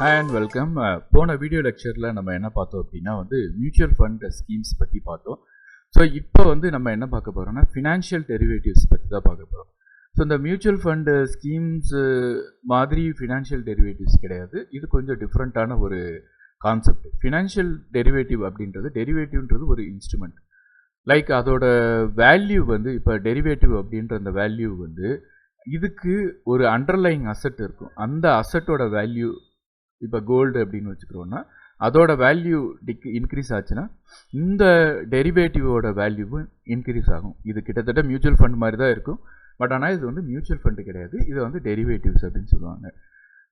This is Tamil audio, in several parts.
Hi and welcome. போன வீடியோ லெக்சரில் நம்ம என்ன பார்த்தோம் அப்படின்னா மியூச்சுவல் ஃபண்ட் ஸ்கீம்ஸ் பற்றி பார்த்தோம். ஸோ இப்போ நம்ம என்ன பார்க்க போகிறோம்னா ஃபினான்ஷியல் டெரிவேட்டிவ்ஸ் பற்றி தான் பார்க்க போகிறோம். ஸோ இந்த மியூச்சுவல் ஃபண்டு ஸ்கீம்ஸ் மாதிரி ஃபினான்ஷியல் டெரிவேட்டிவ்ஸ் கிடையாது. இது கொஞ்சம் டிஃப்ரெண்ட்டான ஒரு கான்செப்ட். ஃபினான்ஷியல் டெரிவேட்டிவ் அப்படின்றது டெரிவேட்டிவ்ன்றது ஒரு இன்ஸ்ட்ருமெண்ட். லைக் அதோட வேல்யூ இப்போ டெரிவேட்டிவ் அப்படின்ற அந்த வேல்யூ இதுக்கு ஒரு அண்டர்லைங் அசெட் இருக்கும். அந்த அசெட்டோட வேல்யூ இப்போ கோல்டு அப்படின்னு வச்சுக்கிறோன்னா அதோட வேல்யூ இன்க்ரீஸ் ஆச்சுன்னா இந்த டெரிவேட்டிவோட வேல்யூவும் இன்க்ரீஸ் ஆகும். இது கிட்டத்தட்ட மியூச்சுவல் ஃபண்ட் மாதிரி தான் இருக்கும். பட் ஆனால் இது மியூச்சுவல் ஃபண்டு கிடையாது. இது டெரிவேட்டிவ்ஸ் அப்படின்னு சொல்லுவாங்க.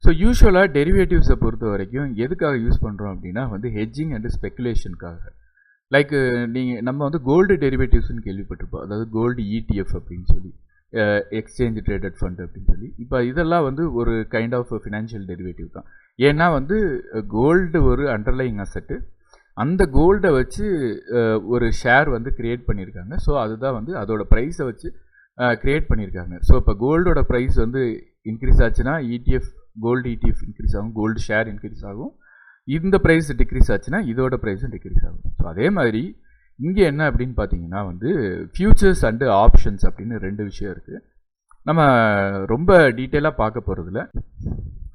ஸோ யூஸ்வலாக டெரிவேட்டிவ்ஸை பொறுத்த வரைக்கும் எதுக்காக யூஸ் பண்ணுறோம் அப்படின்னா ஹெட்ஜிங் அண்ட் ஸ்பெக்குலேஷனுக்காக. லைக் நம்ம கோல்டு டெரிவேட்டிவ்ஸ்னு கேள்விப்பட்டிருப்போம். அதாவது கோல்டு இடிஎஃப் அப்படின்னு சொல்லி, எக்ஸ்சேஞ்ச் ட்ரேடட் ஃபண்ட் அப்படின்னு சொல்லி. இப்போ இதெல்லாம் ஒரு கைண்ட் ஆஃப் ஃபினான்ஷியல் டெரிவேட்டிவ் தான். ஏன்னா கோல்டு ஒரு அண்டர்லைங் அசெட்டு. அந்த கோல்டை வச்சு ஒரு ஷேர் கிரியேட் பண்ணியிருக்காங்க. ஸோ அதுதான் அதோட ப்ரைஸை வச்சு கிரியேட் பண்ணியிருக்காங்க. ஸோ இப்போ கோல்டோட ப்ரைஸ் இன்க்ரீஸ் ஆச்சுன்னா இடிஎஃப், கோல்டு இடிஎஃப் இன்க்ரீஸ் ஆகும், கோல்டு ஷேர் இன்க்ரீஸ் ஆகும். இந்த ப்ரைஸ் டிக்ரீஸ் ஆச்சுன்னா இதோட ப்ரைஸும் டிக்ரீஸ் ஆகும். ஸோ அதே மாதிரி இங்கே என்ன அப்படின்னு பார்த்தீங்கன்னா ஃபியூச்சர்ஸ் அண்டு ஆப்ஷன்ஸ் அப்படின்னு ரெண்டு விஷயம் இருக்குது. நம்ம ரொம்ப டீட்டெயிலாக பார்க்க போகிறதில்ல.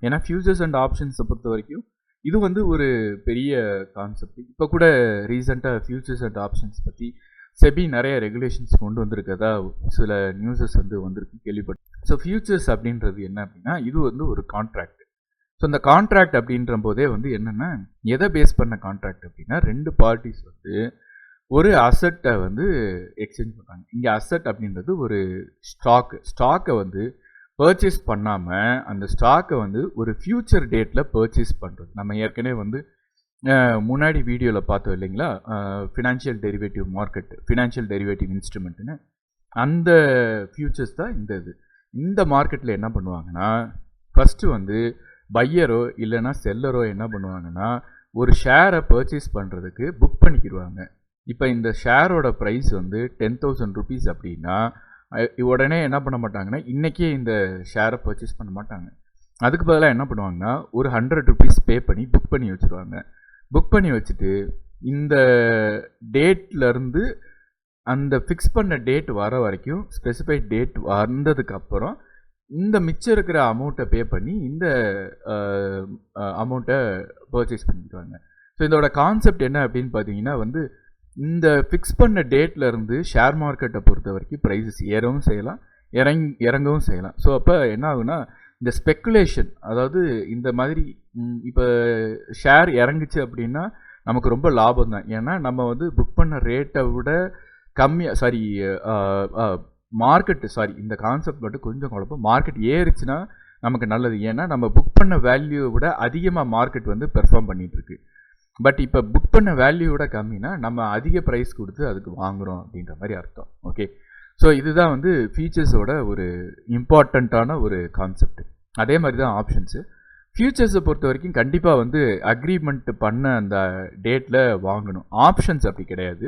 ஏன்னா ஃபியூச்சர்ஸ் அண்ட் ஆப்ஷன்ஸை பொறுத்த வரைக்கும் இது ஒரு பெரிய கான்செப்ட். இப்போ கூட ரீசெண்டாக ஃபியூச்சர்ஸ் அண்ட் ஆப்ஷன்ஸ் பற்றி செபி நிறைய ரெகுலேஷன்ஸ் கொண்டு வந்திருக்கதா சில நியூஸஸ் வந்திருக்கு, கேள்விப்பட்டு. ஸோ ஃபியூச்சர்ஸ் அப்படின்றது என்ன அப்படின்னா இது ஒரு கான்ட்ராக்ட். ஸோ இந்த கான்ட்ராக்ட் அப்படின்ற போதே என்னென்னா எதை பேஸ் பண்ண கான்ட்ராக்ட் அப்படின்னா ரெண்டு பார்ட்டிஸ் ஒரு அசட்டை எக்ஸ்சேஞ்ச் பண்ணுறாங்க. இங்கே அசட் அப்படின்றது ஒரு ஸ்டாக்கை பர்ச்சேஸ் பண்ணாமல் அந்த ஸ்டாக்கை ஒரு ஃபியூச்சர் டேட்டில் பர்ச்சேஸ் பண்ணுறது. நம்ம ஏற்கனவே முன்னாடி வீடியோவில் பார்த்தோம் இல்லைங்களா, financial derivative market, financial derivative இன்ஸ்ட்ருமெண்ட்டுன்னு. அந்த ஃபியூச்சர்ஸ் தான் இந்த மார்க்கெட்டில் என்ன பண்ணுவாங்கன்னா ஃபஸ்ட்டு பையரோ இல்லைன்னா செல்லரோ என்ன பண்ணுவாங்கன்னா ஒரு ஷேரை பர்ச்சேஸ் பண்ணுறதுக்கு புக் பண்ணிக்கிடுவாங்க. இப்போ இந்த ஷேரோட ப்ரைஸ் 10,000 rupees அப்படின்னா உடனே என்ன பண்ண மாட்டாங்கன்னா இன்றைக்கே இந்த ஷேரை பர்ச்சேஸ் பண்ண மாட்டாங்க. அதுக்கு பதிலாக என்ன பண்ணுவாங்கன்னா ஒரு 100 rupees பே பண்ணி புக் பண்ணி வச்சுருவாங்க. புக் பண்ணி வச்சுட்டு இந்த டேட்லேருந்து அந்த ஃபிக்ஸ் பண்ண டேட் வர வரைக்கும், ஸ்பெசிஃபைட் டேட் வந்ததுக்கப்புறம் இந்த மிச்சம் இருக்கிற அமௌண்ட்டை பே பண்ணி இந்த அமௌண்ட்டை பர்ச்சேஸ் பண்ணிடுவாங்க. ஸோ இதோட கான்செப்ட் என்ன அப்படின்னு பார்த்தீங்கன்னா இந்த ஃபிக்ஸ் பண்ண டேட்லேருந்து ஷேர் மார்க்கெட்டை பொறுத்த வரைக்கும் ப்ரைஸஸ் ஏறவும் செய்யலாம், இறங்கவும் செய்யலாம். ஸோ அப்போ என்ன ஆகுனா இந்த ஸ்பெக்குலேஷன், அதாவது இந்த மாதிரி இப்போ ஷேர் இறங்குச்சு அப்படின்னா நமக்கு ரொம்ப லாபம் தான். ஏன்னா நம்ம புக் பண்ண ரேட்டை விட கம்மியாக, இந்த கான்செப்ட் மட்டும் கொஞ்சம் குழப்பம். மார்க்கெட் ஏறிச்சுன்னா நமக்கு நல்லது. ஏன்னா நம்ம புக் பண்ண வேல்யூவை விட அதிகமாக மார்க்கெட் பெர்ஃபார்ம் பண்ணிகிட்ருக்கு. பட் இப்போ புக் பண்ண வேல்யூவோட கம்மினா நம்ம அதிக ப்ரைஸ் கொடுத்து அதுக்கு வாங்குகிறோம் அப்படின்ற மாதிரி அர்த்தம். ஓகே, ஸோ இதுதான் ஃபீச்சர்ஸோட ஒரு இம்பார்ட்டண்ட்டான ஒரு கான்செப்ட். அதே மாதிரி தான் ஆப்ஷன்ஸு. ஃபியூச்சர்ஸை பொறுத்த வரைக்கும் கண்டிப்பாக அக்ரிமெண்ட் பண்ண அந்த டேட்டில் வாங்கணும். ஆப்ஷன்ஸ் அப்படி கிடையாது.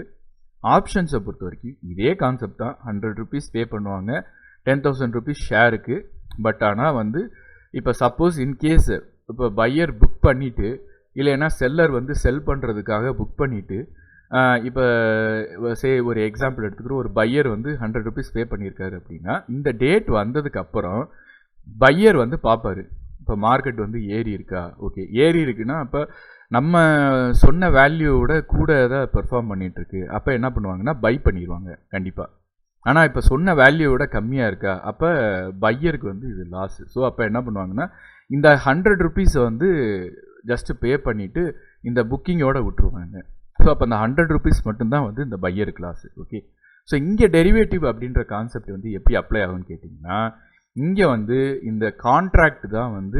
ஆப்ஷன்ஸை பொறுத்த வரைக்கும் இதே கான்செப்ட் தான். 100 rupees பே பண்ணுவாங்க, 10,000 rupees ஷேருக்கு. பட் ஆனால் இப்போ சப்போஸ் இன்கேஸ் இப்போ பையர் புக் பண்ணிவிட்டு இல்லைன்னா செல்லர் செல் பண்ணுறதுக்காக புக் பண்ணிவிட்டு, இப்போ ஒரு எக்ஸாம்பிள் எடுத்துக்கிறோம். ஒரு பையர் 100 rupees பே பண்ணியிருக்காரு அப்படின்னா இந்த டேட் வந்ததுக்கப்புறம் பையர் பார்ப்பார் இப்போ மார்க்கெட் ஏறி இருக்கா. ஓகே, ஏறி இருக்குன்னா அப்போ நம்ம சொன்ன வேல்யூவோட கூட தான் பெர்ஃபார்ம் பண்ணிகிட்ருக்கு. அப்போ என்ன பண்ணுவாங்கன்னா பை பண்ணிடுவாங்க கண்டிப்பாக. ஆனால் இப்போ சொன்ன வேல்யூவோட கம்மியாக இருக்கா, அப்போ பையருக்கு இது லாஸு. ஸோ அப்போ என்ன பண்ணுவாங்கன்னா இந்த 100 rupees ஜஸ்ட்டு பே பண்ணிவிட்டு இந்த புக்கிங்கோடு விட்டுருவாங்க. ஸோ அப்போ அந்த 100 rupees மட்டும்தான் இந்த பையருக்கு லாஸு. ஓகே, ஸோ இங்கே டெரிவேட்டிவ் அப்படின்ற கான்செப்ட் எப்படி அப்ளை ஆகும்னு கேட்டிங்கன்னா இங்கே இந்த கான்ட்ராக்ட் தான்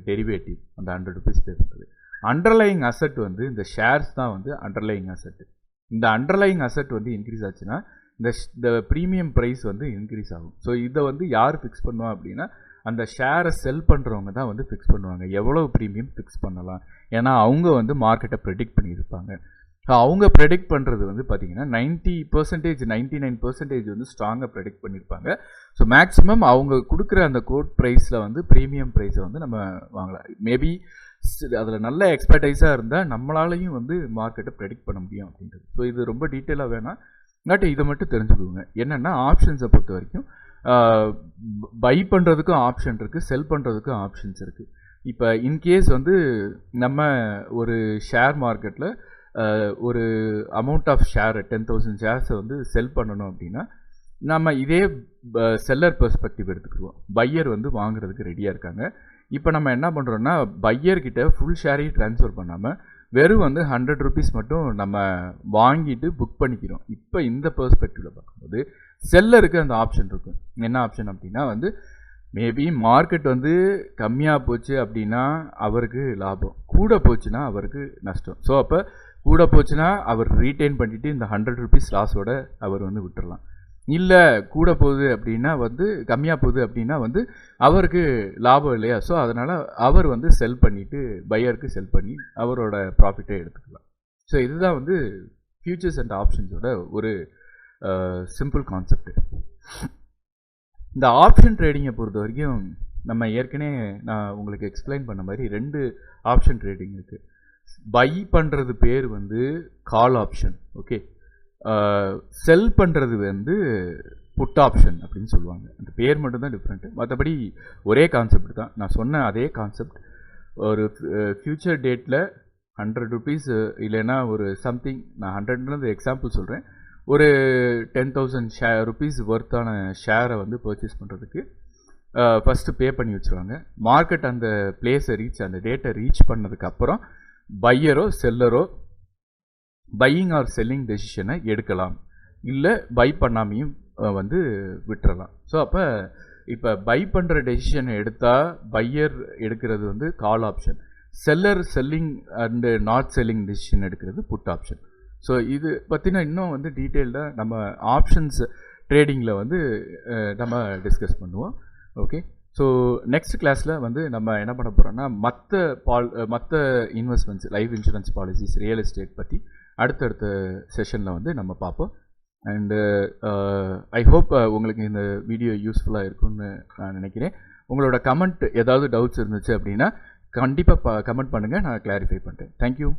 டெரிவேட்டிவ். அந்த 100 rupees பே பண்ணுறது. அண்டர்லைங் அசெட் இந்த ஷேர்ஸ் தான் அண்டர்லைங் அசெட். இந்த அண்டர்லைங் அசெட் இன்க்ரீஸ் ஆச்சுன்னா இந்த ப்ரீமியம் ப்ரைஸ் இன்க்ரீஸ் ஆகும். ஸோ இதை யார் ஃபிக்ஸ் பண்ணுவா அப்படின்னா அந்த ஷேரை செல் பண்ணுறவங்க தான் ஃபிக்ஸ் பண்ணுவாங்க. எவ்வளோ ப்ரீமியம் ஃபிக்ஸ் பண்ணலாம். ஏன்னா அவங்க மார்க்கெட்டை ப்ரெடிக்ட் பண்ணியிருப்பாங்க. ஸோ அவங்க ப்ரெடிக்ட் பண்ணுறது பார்த்திங்கன்னா 90%, 99% ஸ்ட்ராங்காக ப்ரெடிக்ட் பண்ணியிருப்பாங்க. ஸோ மேக்ஸிமம் அவங்க கொடுக்குற அந்த கோட் ப்ரைஸில் ப்ரீமியம் ப்ரைஸை நம்ம வாங்கலாம். மேபி அதில் நல்ல எக்ஸ்பர்டைஸாக இருந்தால் நம்மளாலையும் வந்து மார்க்கெட்டை ப்ரெடிக்ட் பண்ண முடியும் அப்படின்றது. ஸோ இது ரொம்ப டீட்டெயிலாக வேணாம், இல்லாட்டி இதை மட்டும் தெரிஞ்சுக்கோங்க. என்னென்னா ஆப்ஷன்ஸை பொறுத்த வரைக்கும் பை பண்ணுறதுக்கும் ஆப்ஷன் இருக்குது, செல் பண்ணுறதுக்கும் ஆப்ஷன்ஸ் இருக்குது. இப்போ இன்கேஸ் வந்து நம்ம ஒரு ஷேர் மார்க்கெட்டில் ஒரு அமௌண்ட் ஆஃப் ஷேர் 10,000 ஷேர்ஸை வந்து செல் பண்ணணும் அப்படின்னா நம்ம இதே செல்லர் பெர்ஸ்பெக்டிவ் எடுத்துக்கிடுவோம். பையர் வந்து வாங்குறதுக்கு ரெடியாக இருக்காங்க. இப்போ நம்ம என்ன பண்ணுறோன்னா பையர்கிட்ட ஃபுல் ஷேரையும் ட்ரான்ஸ்ஃபர் பண்ணாமல் வெறும் வந்து 100 ருபீஸ் மட்டும் நம்ம வாங்கிட்டு புக் பண்ணிக்கிறோம். இப்போ இந்த பெர்ஸ்பெக்டிவில் பார்க்கும்போது செல்லருக்கு அந்த ஆப்ஷன் இருக்கும். என்ன ஆப்ஷன் அப்படின்னா வந்து மேபி மார்க்கெட் வந்து கம்மியாக போச்சு அப்படின்னா அவருக்கு லாபம், கூட போச்சுன்னா அவருக்கு நஷ்டம். ஸோ அப்போ கூட போச்சுன்னா அவர் ரீட்டைன் பண்ணிவிட்டு இந்த 100 ருபீஸ் லாஸோட அவர் வந்து விட்டுறலாம். இல்லை கூட போகுது அப்படின்னா வந்து கம்மியாக போகுது அப்படின்னா வந்து அவருக்கு லாபம் இல்லையா, ஸோ அதனால் அவர் வந்து செல் பண்ணிவிட்டு பையருக்கு செல் பண்ணி அவரோட ப்ராஃபிட்டை எடுத்துக்கலாம். ஸோ இதுதான் வந்து ஃபியூச்சர்ஸ் அண்ட் ஆப்ஷன்ஸோட ஒரு சிம்பிள் கான்செப்ட். இந்த ஆப்ஷன் ட்ரேடிங்கை பொறுத்த வரைக்கும் நம்ம ஏற்கனவே நான் உங்களுக்கு எக்ஸ்பிளைன் பண்ண மாதிரி 2 ஆப்ஷன் ட்ரேடிங் இருக்குது. பை பண்ணுறது பேர் வந்து கால் ஆப்ஷன், ஓகே. செல் பண்ணுறது வந்து புட் ஆப்ஷன் அப்படின்னு சொல்லுவாங்க. அந்த பேர் மட்டும்தான் டிஃப்ரெண்ட்டு, மற்றபடி ஒரே கான்செப்ட் தான். நான் சொன்ன அதே கான்செப்ட். ஒரு ஃப்யூச்சர் டேட்டில் 100 ருபீஸ் இல்லைன்னா ஒரு சம்திங், நான் 100ன்றது எக்ஸாம்பிள் சொல்கிறேன், ஒரு 10,000 ருபீஸ் ஒர்த்தான ஷேரை வந்து பர்ச்சேஸ் பண்ணுறதுக்கு ஃபஸ்ட்டு பே பண்ணி வச்சுருவாங்க. மார்க்கெட் அந்த பிளேஸை அந்த டேட்டை ரீச் பண்ணதுக்கப்புறம் பையரோ செல்லரோ பையிங் ஆர் செல்லிங் டெசிஷனை எடுக்கலாம், இல்லை பை பண்ணாமையும் வந்து விட்டுறலாம். ஸோ அப்போ இப்போ பை பண்ணுற டெசிஷனை எடுத்தால் பையர் எடுக்கிறது வந்து call option, seller selling and not selling decision எடுக்கிறது புட் ஆப்ஷன். ஸோ இது பற்றின இன்னும் வந்து டீட்டெயில்டாக நம்ம ஆப்ஷன்ஸ் ட்ரேடிங்கில் வந்து நம்ம டிஸ்கஸ் பண்ணுவோம், ஓகே. ஸோ நெக்ஸ்ட் கிளாஸில் வந்து நம்ம என்ன பண்ண போகிறோம்னா மற்ற investments, life insurance policies, real estate பற்றி அடுத்தடுத்த செஷனில் வந்து நம்ம பார்ப்போம். அண்டு ஐ ஹோப் உங்களுக்கு இந்த வீடியோ யூஸ்ஃபுல்லாக இருக்கும்னு நான் நினைக்கிறேன். உங்களோட கமெண்ட் ஏதாவது டவுட்ஸ் இருந்துச்சு அப்படின்னா கண்டிப்பாக கமெண்ட் பண்ணுங்கள், நான் கிளாரிஃபை பண்ணுறேன். தேங்க்யூ.